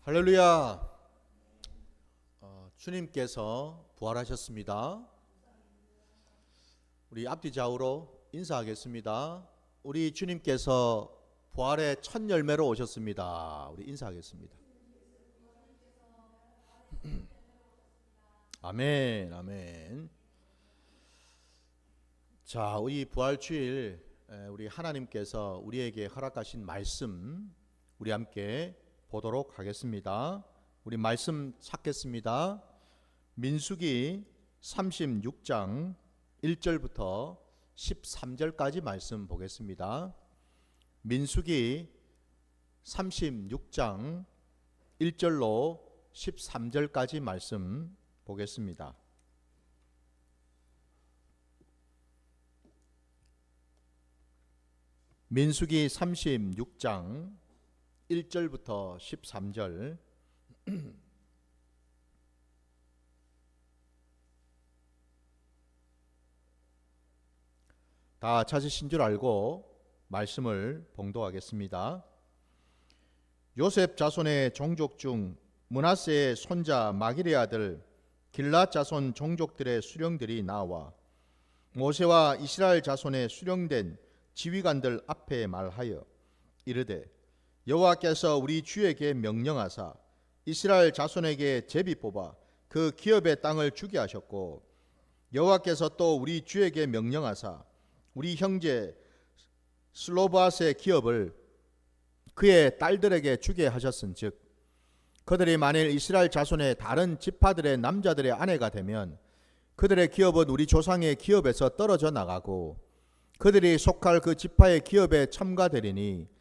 할렐루야. 주님께서 부활하셨습니다. 우리 앞뒤 좌우로 인사하겠습니다. 우리 주님께서 부활의 첫 열매로 오셨습니다. 우리 인사하겠습니다. 아멘, 아멘. 자, 우리 부활주일 우리 하나님께서 우리에게 허락하신 말씀 우리 함께 보도록 하겠습니다. 우리 말씀 찾겠습니다. 민수기 36장 1절부터 13절까지 말씀 보겠습니다. 민수기 36장 1절로 13절까지 말씀 보겠습니다. 민수기 36장 1절부터 13절. 다 찾으신 줄 알고 말씀을 봉독하겠습니다. 요셉 자손의 종족 중 므낫세의 손자 마길의 아들 길앗 자손 종족들의 수령들이 나와 모세와 이스라엘 자손의 수령된 지휘관들 앞에 말하여 이르되 여호와께서 우리 주에게 명령하사 이스라엘 자손에게 제비 뽑아 그 기업의 땅을 주게 하셨고 여호와께서 또 우리 주에게 명령하사 우리 형제 슬로바스의 기업을 그의 딸들에게 주게 하셨은즉 그들이 만일 이스라엘 자손의 다른 지파들의 남자들의 아내가 되면 그들의 기업은 우리 조상의 기업에서 떨어져 나가고 그들이 속할 그 지파의 기업에 참가되리니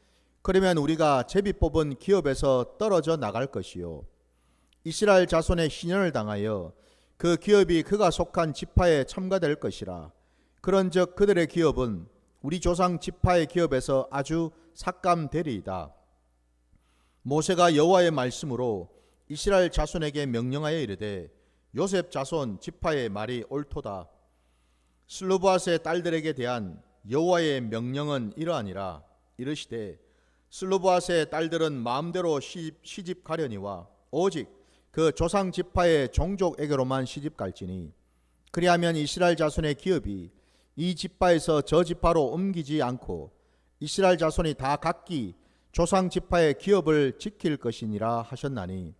그러면 우리가 제비 뽑은 기업에서 떨어져 나갈 것이요 이스라엘 자손의 희년을 당하여 그 기업이 그가 속한 지파에 참가될 것이라. 그런즉 그들의 기업은 우리 조상 지파의 기업에서 아주 삭감되리이다. 모세가 여호와의 말씀으로 이스라엘 자손에게 명령하여 이르되 요셉 자손 지파의 말이 옳도다. 슬로브앗의 딸들에게 대한 여호와의 명령은 이러하니라. 이르시되 슬로브앗의 딸들은 마음대로 시집 가려니와 오직 그 조상 지파의 종족에게로만 시집 갈지니 그리하면 이스라엘 자손의 기업이 이 지파에서 저 지파로 옮기지 않고 이스라엘 자손이 다 각기 조상 지파의 기업을 지킬 것이니라 하셨나니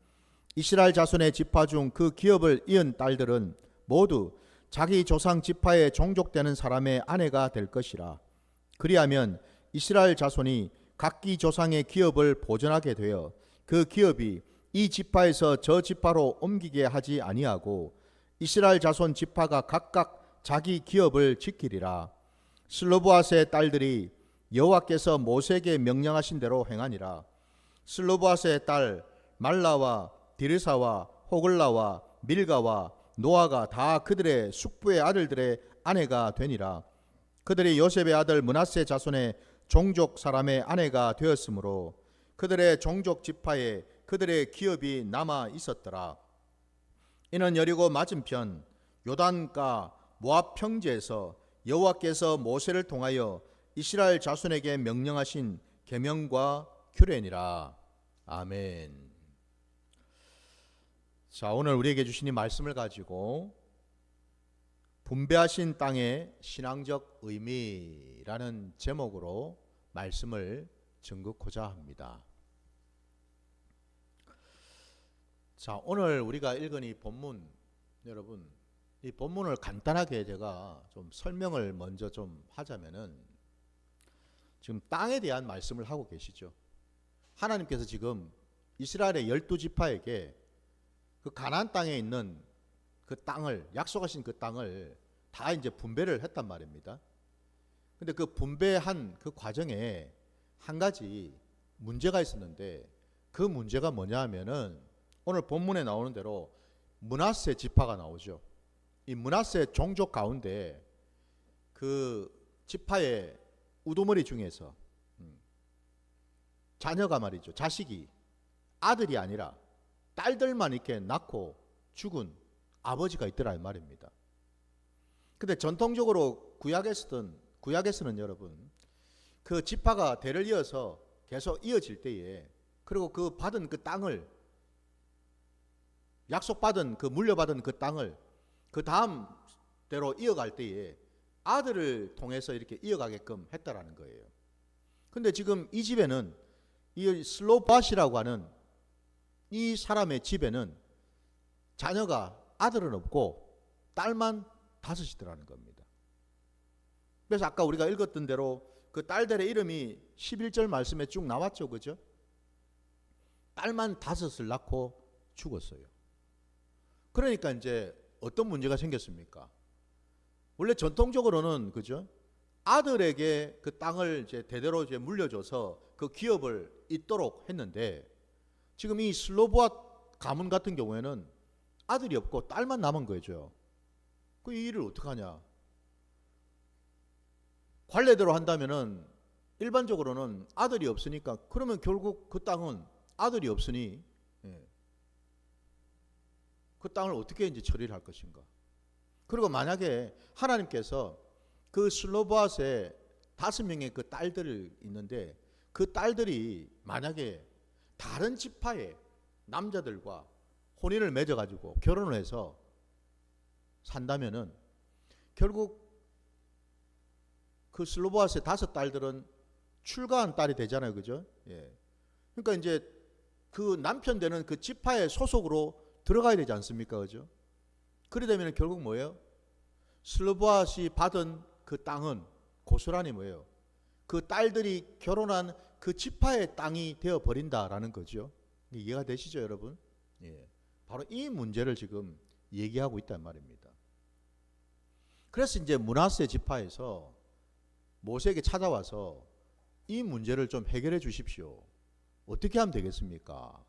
이스라엘 자손의 지파 중 그 기업을 이은 딸들은 모두 자기 조상 지파에 종족되는 사람의 아내가 될 것이라. 그리하면 이스라엘 자손이 각기 조상의 기업을 보존하게 되어 그 기업이 이 지파에서 저 지파로 옮기게 하지 아니하고 이스라엘 자손 지파가 각각 자기 기업을 지키리라. 슬로브앗의 딸들이 여호와께서 모세에게 명령하신 대로 행하니라. 슬로브앗의 딸 말라와 디르사와 호글라와 밀가와 노아가 다 그들의 숙부의 아들들의 아내가 되니라. 그들이 요셉의 아들 므낫세 자손의 종족 사람의 아내가 되었으므로 그들의 종족 지파에 그들의 기업이 남아 있었더라. 이는 여리고 맞은편 요단가 모압 평지에서 여호와께서 모세를 통하여 이스라엘 자손에게 명령하신 계명과 규례니라. 아멘. 자, 오늘 우리에게 주신 이 말씀을 가지고 분배하신 땅의 신앙적 의미라는 제목으로 말씀을 전긋고자 합니다. 자, 오늘 우리가 읽은 이 본문, 여러분, 이 본문을 간단하게 제가 좀 설명을 먼저 좀 하자면은 지금 땅에 대한 말씀을 하고 계시죠. 하나님께서 지금 이스라엘의 12지파에게 그 가나안 땅에 있는 그 땅을, 약속하신 그 땅을 다 이제 분배를 했단 말입니다. 근데 그 분배한 그 과정에 한 가지 문제가 있었는데 그 문제가 뭐냐 하면은 오늘 본문에 나오는 대로 므낫세 지파가 나오죠. 이 므낫세 종족 가운데 그 지파의 우두머리 중에서 자녀가 말이죠. 자식이 아들이 아니라 딸들만 이렇게 낳고 죽은 아버지가 있더라 이 말입니다. 근데 전통적으로 구약에서는 여러분 그 지파가 대를 이어서 계속 이어질 때에 그리고 그 받은 그 땅을 약속받은 그 물려받은 그 땅을 그 다음 대로 이어갈 때에 아들을 통해서 이렇게 이어가게끔 했다라는 거예요. 근데 지금 이 집에는 이 슬로밧이라고 하는 이 사람의 집에는 자녀가 아들은 없고 딸만 다섯이더라는 겁니다. 그래서 아까 우리가 읽었던 대로 그 딸들의 이름이 11절 말씀에 쭉 나왔죠. 그죠? 딸만 다섯을 낳고 죽었어요. 그러니까 이제 어떤 문제가 생겼습니까? 원래 전통적으로는 그죠? 아들에게 그 땅을 이제 대대로 이제 물려줘서 그 기업을 잇도록 했는데 지금 이 슬로보앗 가문 같은 경우에는 아들이 없고 딸만 남은 거죠. 그 이 일을 어떻게 하냐? 관례대로 한다면은 일반적으로는 아들이 없으니까 그러면 결국 그 땅은 아들이 없으니 그 땅을 어떻게 이제 처리를 할 것인가? 그리고 만약에 하나님께서 그 슬로보앗의 5명의 그 딸들이 있는데 그 딸들이 만약에 다른 지파의 남자들과 혼인을 맺어가지고 결혼을 해서 산다면은 결국 그 슬로보앗의 5딸들은 출가한 딸이 되잖아요, 그죠? 예. 그러니까 이제 그 남편 되는 그 지파의 소속으로 들어가야 되지 않습니까, 그죠? 그래 되면 결국 뭐예요? 슬로보앗이 받은 그 땅은 고스란히 뭐예요? 그 딸들이 결혼한 그 지파의 땅이 되어 버린다라는 거죠. 이해가 되시죠, 여러분? 예. 바로 이 문제를 지금 얘기하고 있단 말입니다. 그래서 이제 므낫세 지파에서 모세에게 찾아와서 이 문제를 좀 해결해 주십시오. 어떻게 하면 되겠습니까?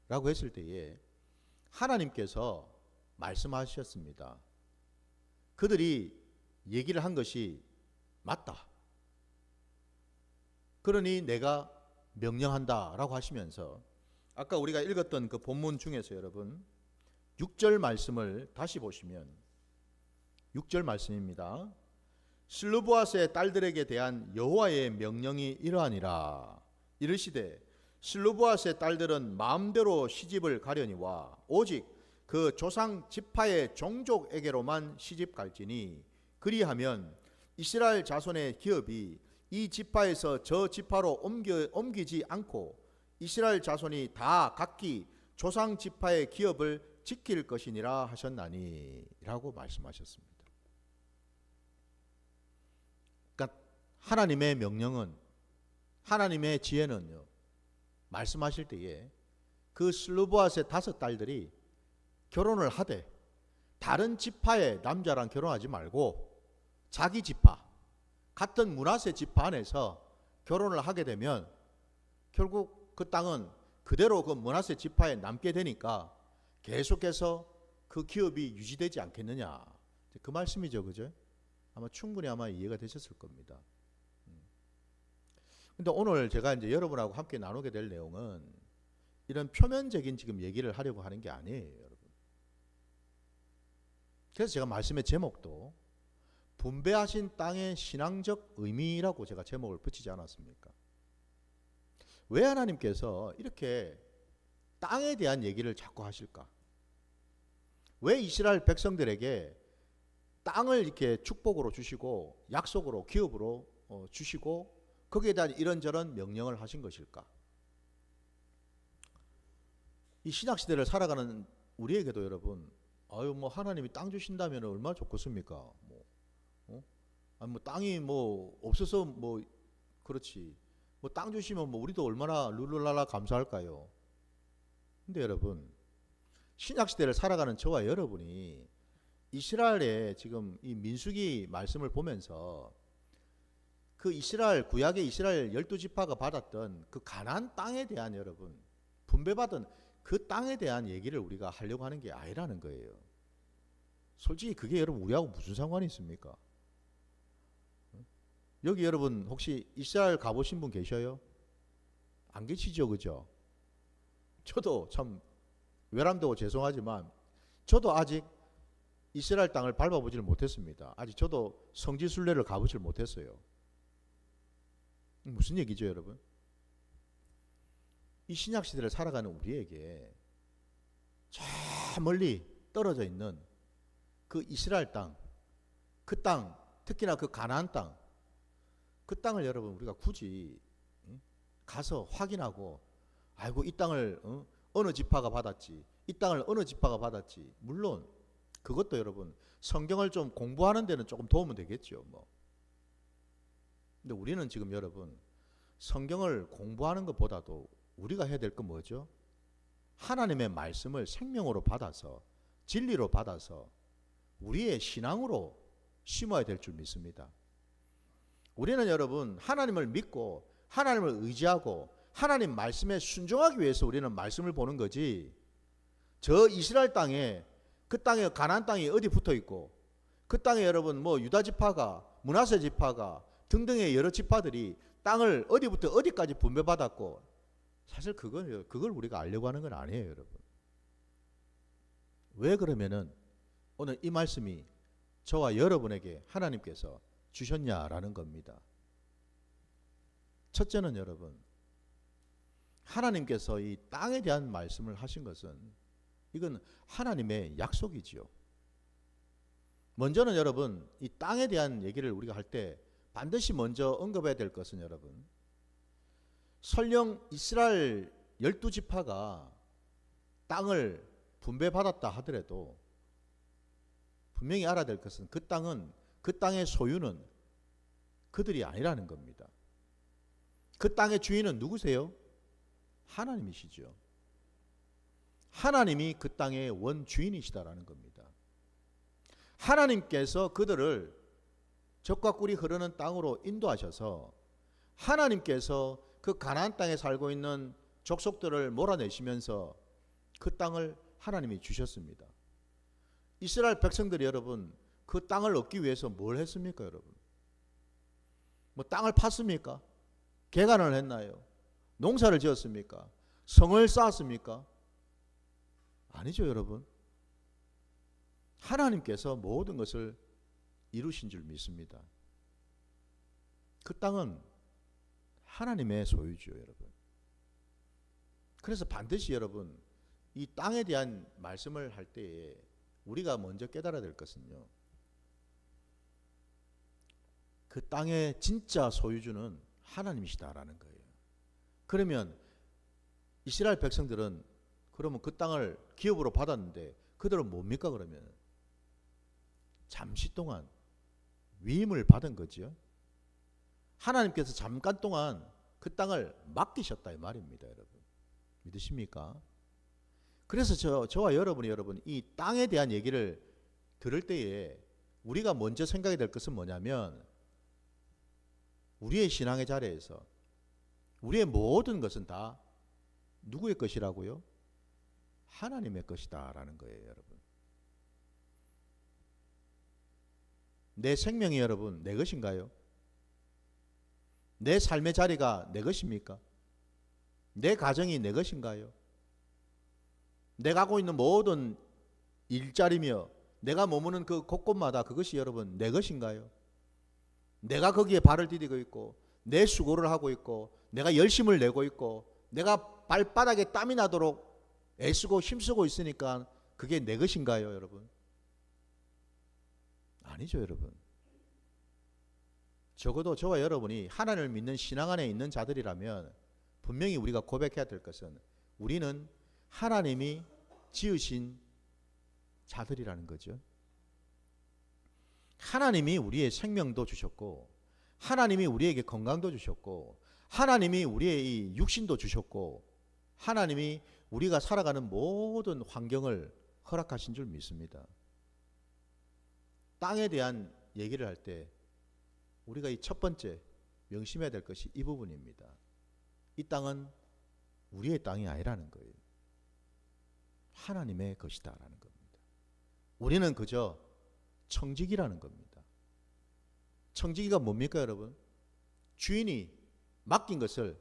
라고 했을 때에 하나님께서 말씀하셨습니다. 그들이 얘기를 한 것이 맞다. 그러니 내가 명령한다 라고 하시면서 아까 우리가 읽었던 그 본문 중에서 여러분 6절 말씀을 다시 보시면 6절 말씀입니다. 슬로보앗의 딸들에게 대한 여호와의 명령이 이러하니라. 이르시되 슬로보앗의 딸들은 마음대로 시집을 가려니와 오직 그 조상 지파의 종족에게로만 시집 갈지니 그리하면 이스라엘 자손의 기업이 이 지파에서 저 지파로 옮기지 않고 이스라엘 자손이 다 각기 조상 지파의 기업을 지킬 것이니라 하셨나니 라고 말씀하셨습니다. 그러니까 하나님의 명령은 하나님의 지혜는요 말씀하실 때에 그 슬로보앗의 5딸들이 결혼을 하되 다른 지파의 남자랑 결혼하지 말고 자기 지파 같은 므낫세 지파 안에서 결혼을 하게 되면 결국 그 땅은 그대로 그 므낫세 지파에 남게 되니까 계속해서 그 기업이 유지되지 않겠느냐 그 말씀이죠, 그죠? 아마 충분히 이해가 되셨을 겁니다. 근데 오늘 제가 이제 여러분하고 함께 나누게 될 내용은 이런 표면적인 지금 얘기를 하려고 하는 게 아니에요, 여러분. 그래서 제가 말씀의 제목도 분배하신 땅의 신앙적 의미라고 제가 제목을 붙이지 않았습니까? 왜 하나님께서 이렇게 땅에 대한 얘기를 자꾸 하실까? 왜 이스라엘 백성들에게 땅을 이렇게 축복으로 주시고 약속으로 기업으로 주시고 거기에 대한 이런저런 명령을 하신 것일까? 이 신약시대를 살아가는 우리에게도 여러분 하나님이 땅 주신다면 얼마나 좋겠습니까? 땅이 없어서 그렇지. 땅 주시면 우리도 얼마나 룰루랄라 감사할까요? 근데 여러분, 신약시대를 살아가는 저와 여러분이 이스라엘의 지금 이 민수기 말씀을 보면서 그 이스라엘 구약의 이스라엘 12지파가 받았던 그 가나안 땅에 대한 여러분 분배받은 그 땅에 대한 얘기를 우리가 하려고 하는 게 아니라는 거예요. 솔직히 그게 여러분 우리하고 무슨 상관이 있습니까? 여기 여러분 혹시 이스라엘 가보신 분 계셔요? 안 계시죠, 그죠? 저도 참 외람되고 죄송하지만 저도 아직 이스라엘 땅을 밟아보지를 못했습니다. 아직 저도 성지순례를 가보질 못했어요. 무슨 얘기죠, 여러분? 이 신약시대를 살아가는 우리에게 저 멀리 떨어져 있는 그 이스라엘 땅, 그 땅, 특히나 그 가나안 땅, 그 땅을 여러분 우리가 굳이 가서 확인하고, 아이고 이 땅을 어느 지파가 받았지, 이 땅을 어느 지파가 받았지. 물론 그것도 여러분 성경을 좀 공부하는 데는 조금 도움은 되겠죠. 뭐. 근데 우리는 지금 여러분 성경을 공부하는 것보다도 우리가 해야 될 건 뭐죠? 하나님의 말씀을 생명으로 받아서, 진리로 받아서 우리의 신앙으로 심어야 될 줄 믿습니다. 우리는 여러분 하나님을 믿고 하나님을 의지하고 하나님 말씀에 순종하기 위해서 우리는 말씀을 보는 거지, 저 이스라엘 땅에, 그 땅에 가나안 땅이 어디 붙어 있고 그 땅에 여러분 뭐 유다 지파가, 므낫세 지파가 등등의 여러 지파들이 땅을 어디부터 어디까지 분배받았고, 사실 그걸 우리가 알려고 하는 건 아니에요, 여러분. 왜 그러면은 오늘 이 말씀이 저와 여러분에게 하나님께서 주셨냐라는 겁니다. 첫째는 여러분, 하나님께서 이 땅에 대한 말씀을 하신 것은 이건 하나님의 약속이지요. 먼저는 여러분 이 땅에 대한 얘기를 우리가 할 때 반드시 먼저 언급해야 될 것은 여러분, 설령 이스라엘 12지파가 땅을 분배받았다 하더라도 분명히 알아야 될 것은 그 땅은, 그 땅의 소유는 그들이 아니라는 겁니다. 그 땅의 주인은 누구세요? 하나님이시죠. 하나님이 그 땅의 원주인이시다라는 겁니다. 하나님께서 그들을 적과 꿀이 흐르는 땅으로 인도하셔서 하나님께서 그 가나안 땅에 살고 있는 족속들을 몰아내시면서 그 땅을 하나님이 주셨습니다. 이스라엘 백성들이 여러분 그 땅을 얻기 위해서 뭘 했습니까, 여러분? 뭐 땅을 팠습니까? 개간을 했나요? 농사를 지었습니까? 성을 쌓았습니까? 아니죠, 여러분. 하나님께서 모든 것을 이루신 줄 믿습니다. 그 땅은 하나님의 소유죠, 여러분. 그래서 반드시 여러분 이 땅에 대한 말씀을 할 때에 우리가 먼저 깨달아야 될 것은요, 그 땅의 진짜 소유주는 하나님이시다라는 거예요. 그러면 이스라엘 백성들은 그러면 그 땅을 기업으로 받았는데 그들은 뭡니까? 그러면 잠시 동안 위임을 받은 거죠. 하나님께서 잠깐 동안 그 땅을 맡기셨다 이 말입니다, 여러분. 믿으십니까? 그래서 저와 여러분이 이 땅에 대한 얘기를 들을 때에 우리가 먼저 생각이 될 것은 뭐냐면, 우리의 신앙의 자리에서 우리의 모든 것은 다 누구의 것이라고요? 하나님의 것이다라는 거예요, 여러분. 내 생명이 여러분 내 것인가요? 내 삶의 자리가 내 것입니까? 내 가정이 내 것인가요? 내가 하고 있는 모든 일자리며 내가 머무는 그 곳곳마다 그것이 여러분 내 것인가요? 내가 거기에 발을 디디고 있고 내 수고를 하고 있고 내가 열심을 내고 있고 내가 발바닥에 땀이 나도록 애쓰고 힘쓰고 있으니까 그게 내 것인가요, 여러분? 아니죠, 여러분. 적어도 저와 여러분이 하나님을 믿는 신앙 안에 있는 자들이라면 분명히 우리가 고백해야 될 것은 우리는 하나님이 지으신 자들이라는 거죠. 하나님이 우리의 생명도 주셨고 하나님이 우리에게 건강도 주셨고 하나님이 우리의 이 육신도 주셨고 하나님이 우리가 살아가는 모든 환경을 허락하신 줄 믿습니다. 땅에 대한 얘기를 할 때 우리가 이 첫 번째 명심해야 될 것이 이 부분입니다. 이 땅은 우리의 땅이 아니라는 거예요. 하나님의 것이다라는 겁니다. 우리는 그저 청지기라는 겁니다. 청지기가 뭡니까, 여러분? 주인이 맡긴 것을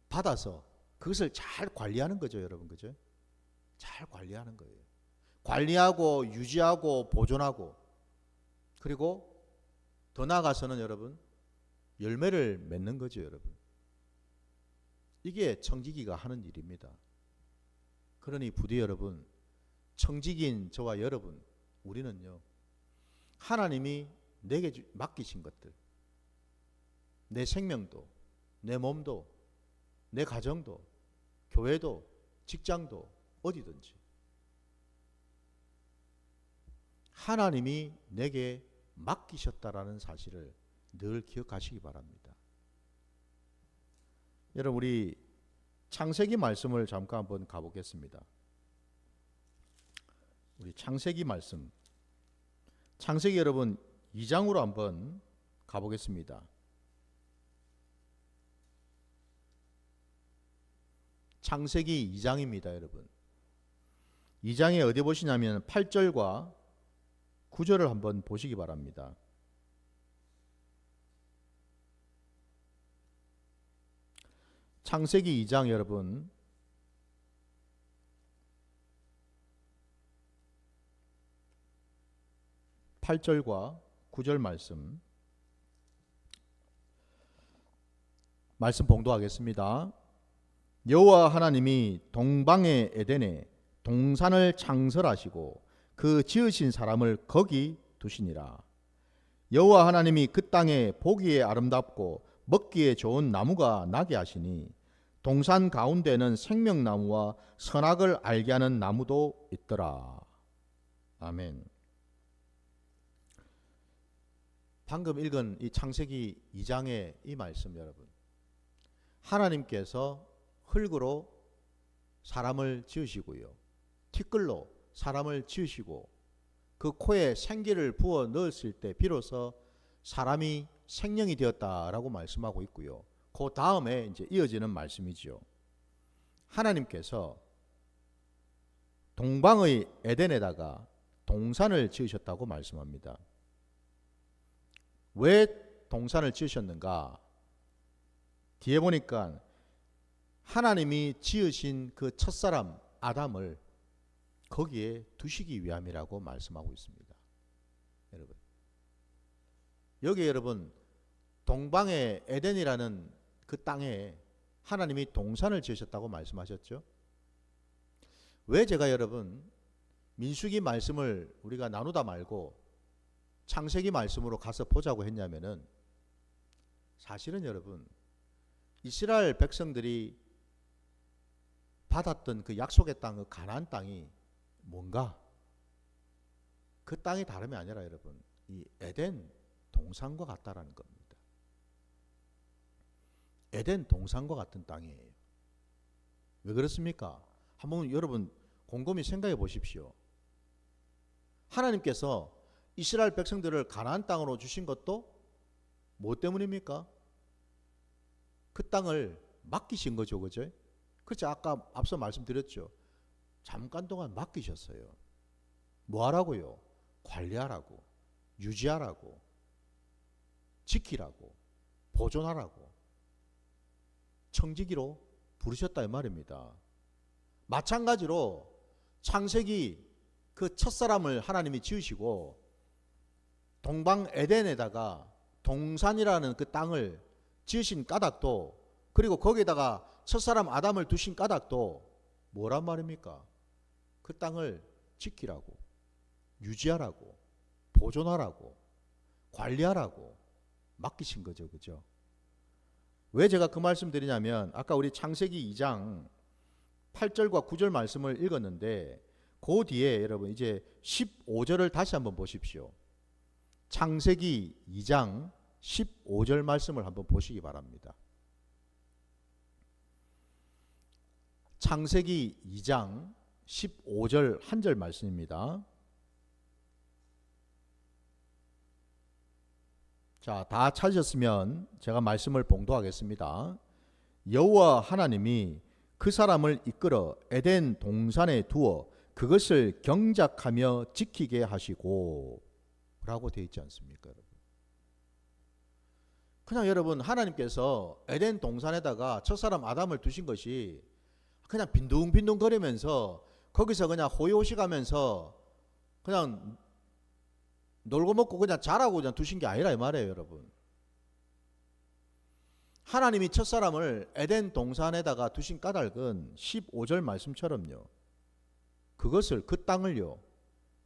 받아서 그것을 잘 관리하는 거죠, 여러분. 그죠? 잘 관리하는 거예요. 관리하고 유지하고 보존하고, 그리고 더 나아가서는 여러분 열매를 맺는 거죠, 여러분. 이게 청지기가 하는 일입니다. 그러니 부디 여러분 청직인 저와 여러분, 우리는요, 하나님이 내게 맡기신 것들, 내 생명도, 내 몸도, 내 가정도, 교회도, 직장도, 어디든지 하나님이 내게 맡기셨다라는 사실을 늘 기억하시기 바랍니다. 여러분, 우리 창세기 말씀을 잠깐 한번 가보겠습니다. 우리 창세기 말씀, 창세기 여러분 2장으로 한번 가보겠습니다. 창세기 2장입니다, 여러분. 2장에 어디 보시냐면 8절과 9절을 한번 보시기 바랍니다. 창세기 2장 여러분 8절과 9절 말씀 봉독하겠습니다. 여호와 하나님이 동방의 에덴에 동산을 창설하시고 그 지으신 사람을 거기 두시니라. 여호와 하나님이 그 땅에 보기에 아름답고 먹기에 좋은 나무가 나게 하시니 동산 가운데는 생명나무와 선악을 알게 하는 나무도 있더라. 아멘. 방금 읽은 이 창세기 2장의 이 말씀 여러분, 하나님께서 흙으로 사람을 지으시고요, 티끌로 사람을 지으시고 그 코에 생기를 부어 넣었을 때 비로소 사람이 생명이 되었다라고 말씀하고 있고요. 그 다음에 이제 이어지는 말씀이죠. 하나님께서 동방의 에덴에다가 동산을 지으셨다고 말씀합니다. 왜 동산을 지으셨는가? 뒤에 보니까 하나님이 지으신 그 첫사람 아담을 거기에 두시기 위함이라고 말씀하고 있습니다. 여러분, 여기 여러분 동방의 에덴이라는 그 땅에 하나님이 동산을 지으셨다고 말씀하셨죠. 왜 제가 여러분 민수기 말씀을 우리가 나누다 말고 창세기 말씀으로 가서 보자고 했냐면은, 사실은 여러분 이스라엘 백성들이 받았던 그 약속의 땅, 그 가나안 땅이 뭔가? 그 땅이 다름이 아니라 여러분 이 에덴 동산과 같다라는 겁니다. 에덴 동산과 같은 땅이에요. 왜 그렇습니까? 한번 여러분 곰곰이 생각해 보십시오. 하나님께서 이스라엘 백성들을 가나안 땅으로 주신 것도 뭐 때문입니까? 그 땅을 맡기신 거죠, 그죠? 그렇죠. 아까 앞서 말씀드렸죠. 잠깐 동안 맡기셨어요. 뭐 하라고요? 관리하라고, 유지하라고, 지키라고, 보존하라고, 청지기로 부르셨다 이 말입니다. 마찬가지로 창세기 그 첫사람을 하나님이 지으시고 동방 에덴에다가 동산이라는 그 땅을 지으신 까닭도, 그리고 거기에다가 첫사람 아담을 두신 까닭도 뭐란 말입니까? 그 땅을 지키라고, 유지하라고, 보존하라고, 관리하라고 맡기신 거죠, 그죠? 왜 제가 그 말씀 드리냐면, 아까 우리 창세기 2장 8절과 9절 말씀을 읽었는데 그 뒤에 여러분 이제 15절을 다시 한번 보십시오. 창세기 2장 15절 말씀을 한번 보시기 바랍니다. 창세기 2장 15절 한 절 말씀입니다. 자, 다 찾으셨으면 제가 말씀을 봉독하겠습니다. 여호와 하나님이 그 사람을 이끌어 에덴 동산에 두어 그것을 경작하며 지키게 하시고 라고 되어 있지 않습니까, 여러분? 그냥 여러분 하나님께서 에덴 동산에다가 첫사람 아담을 두신 것이 그냥 빈둥빈둥 거리면서 거기서 그냥 호요식하면서 그냥 놀고 먹고 그냥 자라고 그냥 두신 게 아니라 이 말이에요, 여러분. 하나님이 첫사람을 에덴 동산에다가 두신 까닭은 15절 말씀처럼요, 그것을 그 땅을요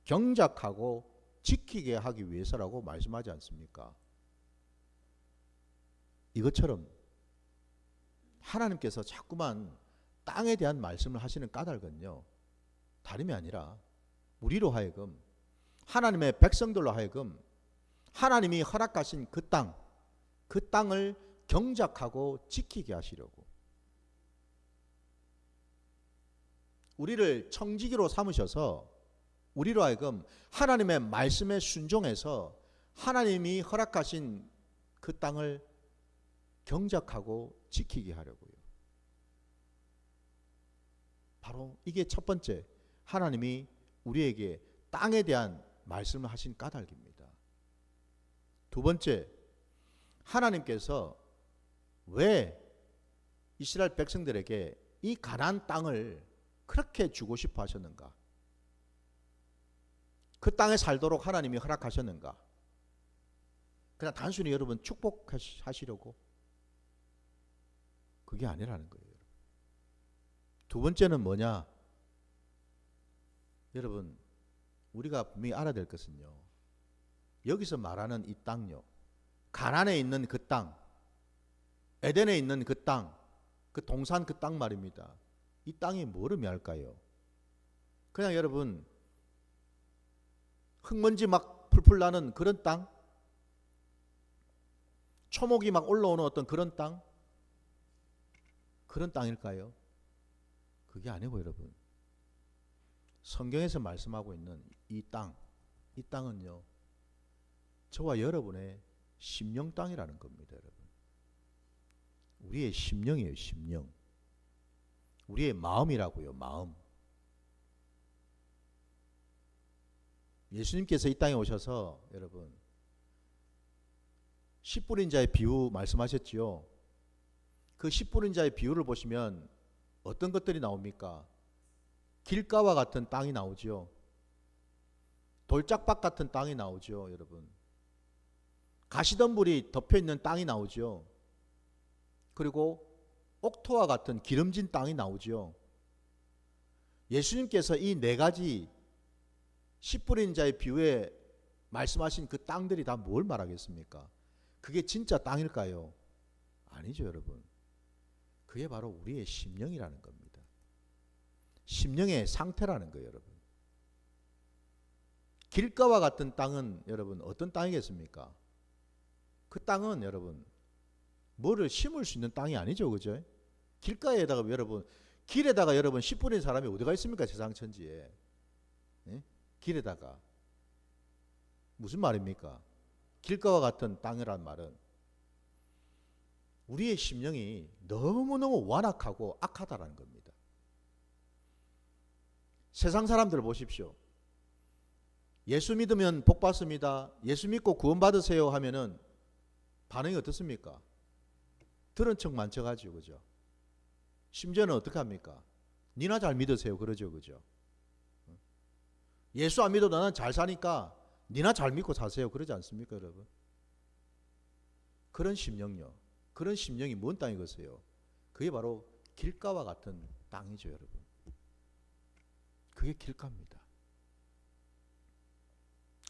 경작하고 지키게 하기 위해서라고 말씀하지 않습니까? 이것처럼 하나님께서 자꾸만 땅에 대한 말씀을 하시는 까닭은요 다름이 아니라 우리로 하여금 하나님의 백성들로 하여금 하나님이 허락하신 그 땅을 경작하고 지키게 하시려고 우리를 청지기로 삼으셔서 우리로 하여금 하나님의 말씀에 순종해서 하나님이 허락하신 그 땅을 경작하고 지키게 하려고요. 바로 이게 첫 번째 하나님이 우리에게 땅에 대한 말씀을 하신 까닭입니다. 두 번째, 하나님께서 왜 이스라엘 백성들에게 이 가나안 땅을 그렇게 주고 싶어 하셨는가? 그 땅에 살도록 하나님이 허락하셨는가? 그냥 단순히 여러분 축복하시려고? 그게 아니라는 거예요. 두 번째는 뭐냐? 여러분, 우리가 분명히 알아야 될 것은요. 여기서 말하는 이 땅요. 가나안에 있는 그 땅, 에덴에 있는 그 땅, 그 동산 그 땅 말입니다. 이 땅이 뭐를 의미할까요? 그냥 여러분 흙먼지 막 풀풀 나는 그런 땅? 초목이 막 올라오는 어떤 그런 땅? 그런 땅일까요? 그게 아니고 여러분 성경에서 말씀하고 있는 이 땅은요 저와 여러분의 심령 땅이라는 겁니다. 여러분 우리의 심령이에요. 심령 우리의 마음이라고요. 마음 예수님께서 이 땅에 오셔서 여러분 씨 뿌린 자의 비유 말씀하셨지요. 그 씨 뿌린 자의 비유를 보시면 어떤 것들이 나옵니까? 길가와 같은 땅이 나오죠. 돌짝밭 같은 땅이 나오죠. 여러분 가시덤불이 덮여있는 땅이 나오죠. 그리고 옥토와 같은 기름진 땅이 나오죠. 예수님께서 이 네 가지 씨 뿌린 자의 비유에 말씀하신 그 땅들이 다 뭘 말하겠습니까? 그게 진짜 땅일까요? 아니죠. 여러분 그게 바로 우리의 심령이라는 겁니다. 심령의 상태라는 거예요. 여러분 길가와 같은 땅은 여러분 어떤 땅이겠습니까? 그 땅은 여러분 뭐를 심을 수 있는 땅이 아니죠. 그죠? 길가에다가 여러분 길에다가 여러분 씨 뿌린 사람이 어디가 있습니까? 세상 천지에 예? 길에다가 무슨 말입니까? 길가와 같은 땅이란 말은 우리의 심령이 너무너무 완악하고 악하다라는 겁니다. 세상 사람들을 보십시오. 예수 믿으면 복 받습니다. 예수 믿고 구원 받으세요 하면은 반응이 어떻습니까? 들은 척 만척하죠. 그죠? 심지어는 어떻게 합니까? 니나 잘 믿으세요. 그러죠. 그죠? 예수 안 믿어도 나는 잘 사니까 니나 잘 믿고 사세요. 그러지 않습니까, 여러분? 그런 심령요. 그런 심령이 뭔 땅이겠어요? 그게 바로 길가와 같은 땅이죠, 여러분. 그게 길가입니다.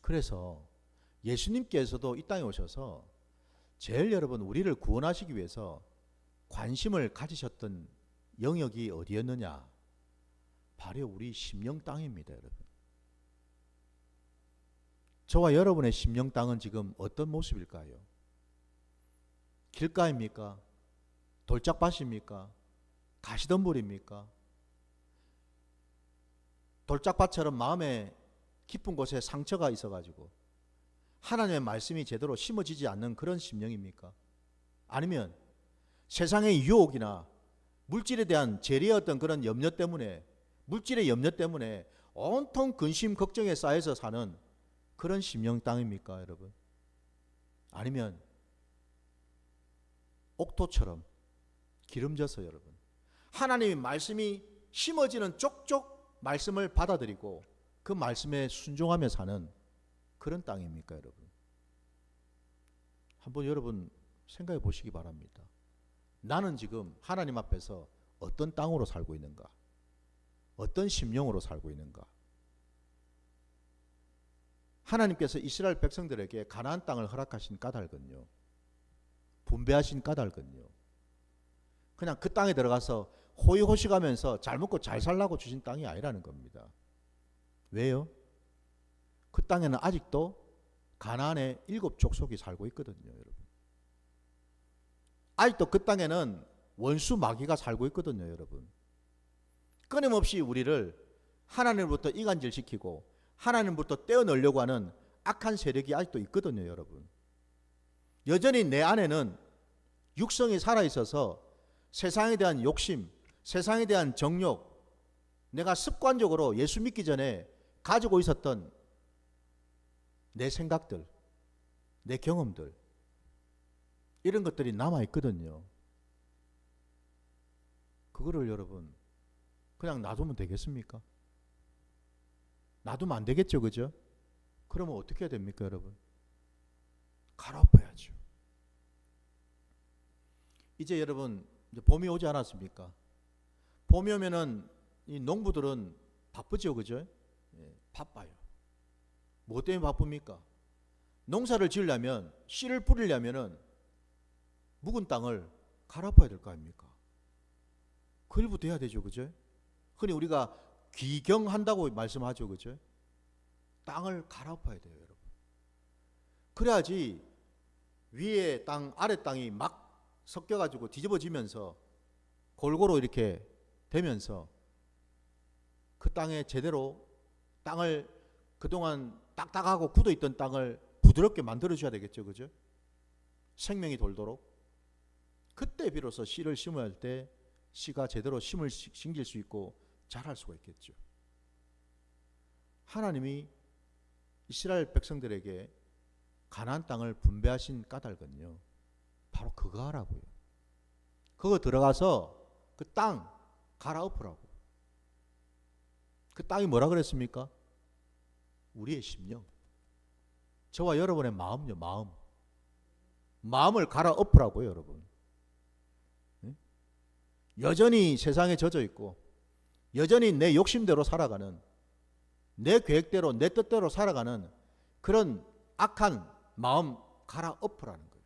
그래서 예수님께서도 이 땅에 오셔서 제일 여러분 우리를 구원하시기 위해서 관심을 가지셨던 영역이 어디였느냐? 바로 우리 심령 땅입니다, 여러분. 저와 여러분의 심령 땅은 지금 어떤 모습일까요? 길가입니까? 돌짝밭입니까? 가시덤불입니까? 돌짝밭처럼 마음에 깊은 곳에 상처가 있어가지고 하나님의 말씀이 제대로 심어지지 않는 그런 심령입니까? 아니면 세상의 유혹이나 물질에 대한 재리의 어떤 그런 염려 때문에 물질의 염려 때문에 온통 근심 걱정에 쌓여서 사는 그런 심령 땅입니까, 여러분? 아니면 옥토처럼 기름져서 여러분 하나님의 말씀이 심어지는 쪽쪽 말씀을 받아들이고 그 말씀에 순종하며 사는 그런 땅입니까, 여러분? 한번 여러분 생각해 보시기 바랍니다. 나는 지금 하나님 앞에서 어떤 땅으로 살고 있는가? 어떤 심령으로 살고 있는가? 하나님께서 이스라엘 백성들에게 가나안 땅을 허락하신 까닭은요, 분배하신 까닭은요, 그냥 그 땅에 들어가서 호의호식하면서 잘 먹고 잘 살라고 주신 땅이 아니라는 겁니다. 왜요? 그 땅에는 아직도 가나안의 7족속이 살고 있거든요, 여러분. 아직도 그 땅에는 원수 마귀가 살고 있거든요, 여러분. 끊임없이 우리를 하나님으로부터 이간질시키고 하나님부터 떼어내려고 하는 악한 세력이 아직도 있거든요, 여러분. 여전히 내 안에는 육성이 살아있어서 세상에 대한 욕심, 세상에 대한 정욕, 내가 습관적으로 예수 믿기 전에 가지고 있었던 내 생각들, 내 경험들, 이런 것들이 남아있거든요. 그거를 여러분 그냥 놔두면 되겠습니까? 놔두면 안 되겠죠, 그죠? 그러면 어떻게 해야 됩니까, 여러분? 갈아엎어야죠. 이제 여러분 이제 봄이 오지 않았습니까? 봄이 오면은 이 농부들은 바쁘죠, 그죠? 예, 바빠요. 뭐 때문에 바쁩니까? 농사를 지으려면, 씨를 뿌리려면은 묵은 땅을 갈아엎어야 될 거 아닙니까? 그 일부터 해야 되죠, 그죠? 흔히 우리가 귀경한다고 말씀하죠, 그죠? 땅을 갈아엎어야 돼요, 여러분. 그래야지 위에 땅, 아래 땅이 막 섞여가지고 뒤집어지면서 골고루 이렇게 되면서 그 땅에 제대로 땅을 그동안 딱딱하고 굳어있던 땅을 부드럽게 만들어줘야 되겠죠, 그죠? 생명이 돌도록. 그때 비로소 씨를 심어야 할 때 씨가 제대로 심을 심길 수 있고 자랄 수가 있겠죠. 하나님이 이스라엘 백성들에게 가나안 땅을 분배하신 까닭은요, 바로 그거 하라고요. 그거 들어가서 그 땅 갈아엎으라고. 그 땅이 뭐라 그랬습니까? 우리의 심령, 저와 여러분의 마음요, 마음을 갈아엎으라고요, 여러분. 여전히 세상에 젖어 있고 여전히 내 욕심대로 살아가는, 내 계획대로 내 뜻대로 살아가는 그런 악한 마음 갈아엎으라는 거예요.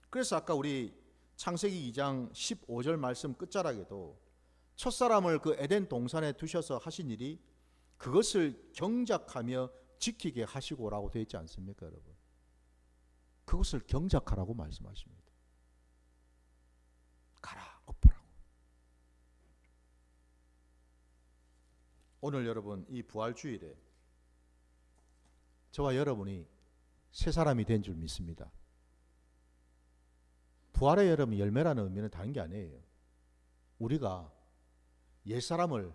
그래서 아까 우리 창세기 2장 15절 말씀 끝자락에도 첫사람을 그 에덴 동산에 두셔서 하신 일이 그것을 경작하며 지키게 하시고라고 되어 있지 않습니까, 여러분? 그것을 경작하라고 말씀하십니다. 갈아엎으라고. 오늘 여러분 이 부활주일에 저와 여러분이 새 사람이 된 줄 믿습니다. 부활의 여러분 열매라는 의미는 다른 게 아니에요. 우리가 옛사람을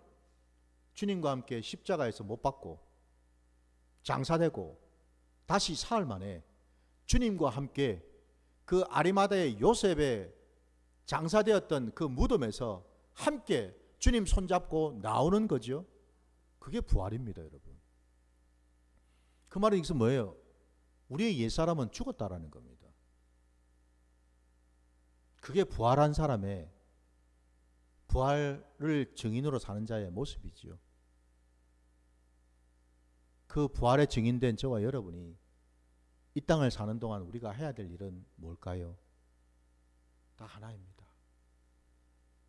주님과 함께 십자가에서 못 박고 장사되고 다시 사흘 만에 주님과 함께 그 아리마다의 요셉의 장사되었던 그 무덤에서 함께 주님 손잡고 나오는 거죠. 그게 부활입니다, 여러분. 그 말은 이것은 뭐예요? 우리의 옛사람은 죽었다라는 겁니다. 그게 부활한 사람의, 부활을 증인으로 사는 자의 모습이지요. 그 부활의 증인된 저와 여러분이 이 땅을 사는 동안 우리가 해야 될 일은 뭘까요? 다 하나입니다.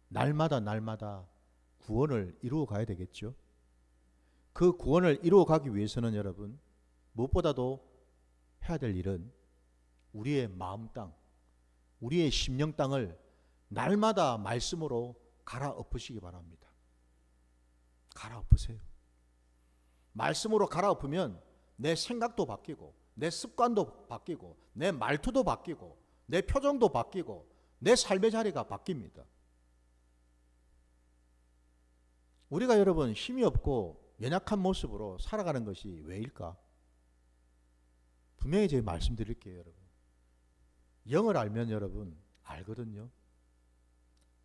날마다 구원을 이루어 가야 되겠죠. 그 구원을 이루어 가기 위해서는 여러분 무엇보다도 해야 될 일은 우리의 마음 땅, 우리의 심령 땅을 날마다 말씀으로 갈아엎으시기 바랍니다. 갈아엎으세요. 말씀으로 갈아엎으면 내 생각도 바뀌고 내 습관도 바뀌고 내 말투도 바뀌고 내 표정도 바뀌고 내 삶의 자리가 바뀝니다. 우리가 여러분 힘이 없고 연약한 모습으로 살아가는 것이 왜일까? 분명히 제가 말씀드릴게요, 여러분. 영을 알면 여러분 알거든요.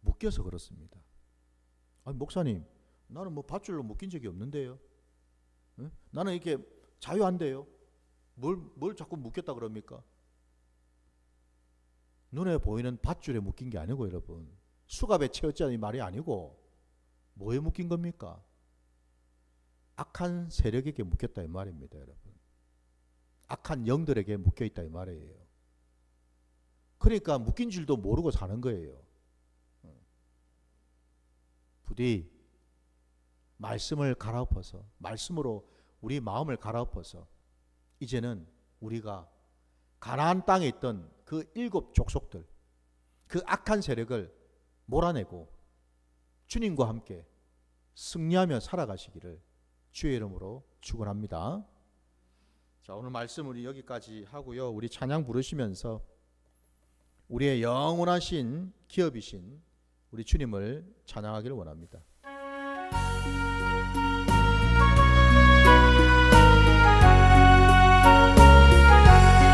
묶여서 그렇습니다. 아니 목사님, 나는 뭐 밧줄로 묶인 적이 없는데요. 응? 나는 이렇게 자유 안 돼요. 뭘 자꾸 묶였다 그럽니까? 눈에 보이는 밧줄에 묶인 게 아니고 여러분 수갑에 채웠자는 말이 아니고 뭐에 묶인 겁니까? 악한 세력에게 묶였다 이 말입니다, 여러분. 악한 영들에게 묶여 있다 이 말이에요. 그러니까 묶인 줄도 모르고 사는 거예요. 부디 말씀을 갈아엎어서, 말씀으로 우리 마음을 갈아엎어서 이제는 우리가 가나안 땅에 있던 그 7 족속들, 그 악한 세력을 몰아내고 주님과 함께 승리하며 살아가시기를 주의 이름으로 축원합니다. 자, 오늘 말씀 우리 여기까지 하고요. 우리 찬양 부르시면서 우리의 영원하신 기업이신 우리 주님을 찬양하기를 원합니다.